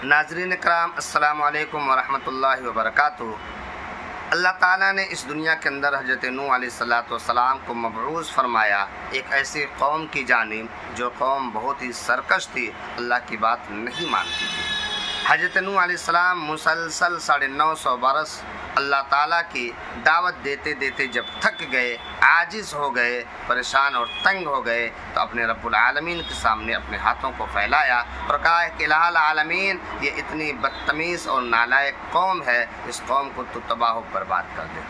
नाज़रीन कराम, अस्सलामु अलैकुम वरहमतुल्लाहि वबरकातुहू। अल्लाह ताला ने इस दुनिया के अंदर हज़रत नूह अलैहिस्सलाम को मबऊस फरमाया एक ऐसी कौम की जानिब जो कौम बहुत ही सरकश थी, अल्लाह की बात नहीं मानती थी। हज़रत नूह अलैहिस्सलाम मुसलसल 950 बरस अल्लाह ताला की दावत देते देते जब थक गए, आजिज़ हो गए, परेशान और तंग हो गए, तो अपने रब्बुल आलमीन के सामने अपने हाथों को फैलाया और कहा कि इलाहुल आलमीन, ये इतनी बदतमीज़ और नालायक कौम है, इस कौम को तो तबाह व बर्बाद कर दे।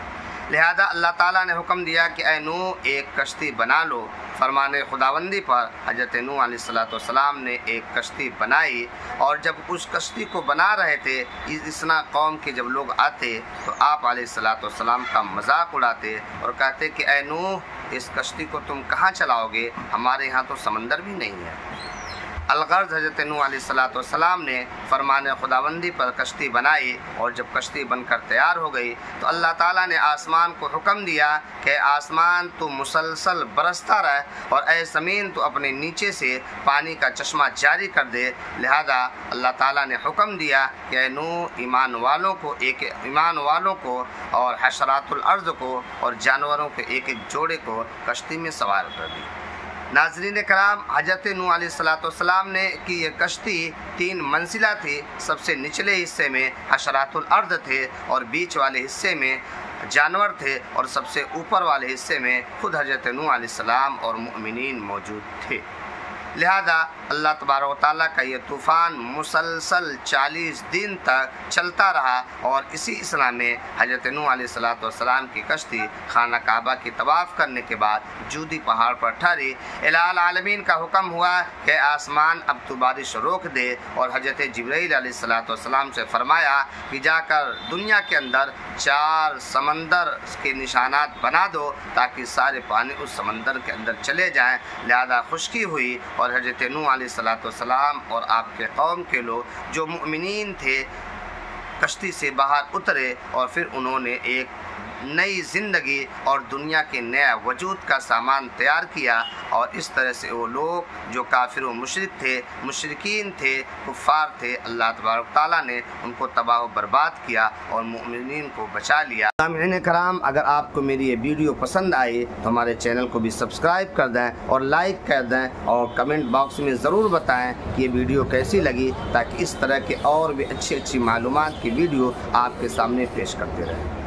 लिहाजा अल्लाह ताला ने हुक्म दिया कि ऐ नूह एक कश्ती बना लो। फरमाने खुदावंदी पर हज़रत नूह अलैहिस्सलाम ने एक कश्ती बनाई, और जब उस कश्ती को बना रहे थे, इतना कौम के जब लोग आते तो आप अलैहिस्सलाम का मजाक उड़ाते और कहते कि ऐ नूह, इस कश्ती को तुम कहाँ चलाओगे, हमारे यहाँ तो समंदर भी नहीं है। अलगर्ज़ हज़रत नूह अलैहिस्सलाम ने फरमाने खुदाबंदी पर कश्ती बनाई, और जब कश्ती बनकर तैयार हो गई तो अल्लाह ताला ने आसमान को हुक्म दिया कि आसमान तो मुसलसल बरसता रहे, और ऐ ज़मीन तो अपने नीचे से पानी का चश्मा जारी कर दे। लिहाजा अल्लाह ताला ने हुक्म दिया कि ऐ नूह, ईमान वालों को और हशरातुल अर्ज़ को और जानवरों के एक एक जोड़े को कश्ती में सवार कर दी। नाज़रीन कराम, हज़रत नूह अलैहिस्सलाम ने कि ये कश्ती 3 मंजिला थी। सबसे निचले हिस्से में हशरातुल अर्द थे और बीच वाले हिस्से में जानवर थे, और सबसे ऊपर वाले हिस्से में खुद हज़रत नूह अलैहिस्सलाम और मुमिनीन मौजूद थे। लिहाजा अल्लाह तबारक व तआला का ये तूफ़ान मुसलसल 40 दिन तक चलता रहा, और इसी इस्लाम में हज़रत नूह अलैहिस्सलाम की कश्ती खाना काबा की तवाफ़ करने के बाद जूदी पहाड़ पर ठहरी। इलाहुल आलमीन का हुक्म हुआ कि आसमान अब तो बारिश रोक दे, और हज़रत जिब्रील अलैहिस्सलाम से फरमाया कि जाकर दुनिया के अंदर 4 समंदर के निशानात बना दो, ताकि सारे पानी उस समंदर के अंदर चले जाएँ। लिहाजा खुश्की हुई, और हज़रत नूह अलैहिस्सलाम और आपके कौम के लोग जो मुमिनीन थे कश्ती से बाहर उतरे, और फिर उन्होंने एक नई ज़िंदगी और दुनिया के नया वजूद का सामान तैयार किया। और इस तरह से वो लोग जो काफिर व मुशरिक थे, मुशरिकीन थे, कुफ़ार थे, अल्लाह तबारक ताला ने उनको तबाह व बर्बाद किया और मुमिनीन को बचा लिया। सामईन कराम, अगर आपको मेरी ये वीडियो पसंद आई तो हमारे चैनल को भी सब्सक्राइब कर दें और लाइक कर दें, और कमेंट बॉक्स में ज़रूर बताएं कि ये वीडियो कैसी लगी, ताकि इस तरह के और भी अच्छी मालूमात की वीडियो आपके सामने पेश करते रहें।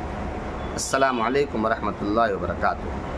अस्सलामु अलैकुम वरहमतुल्लाहि वबरकातुहू।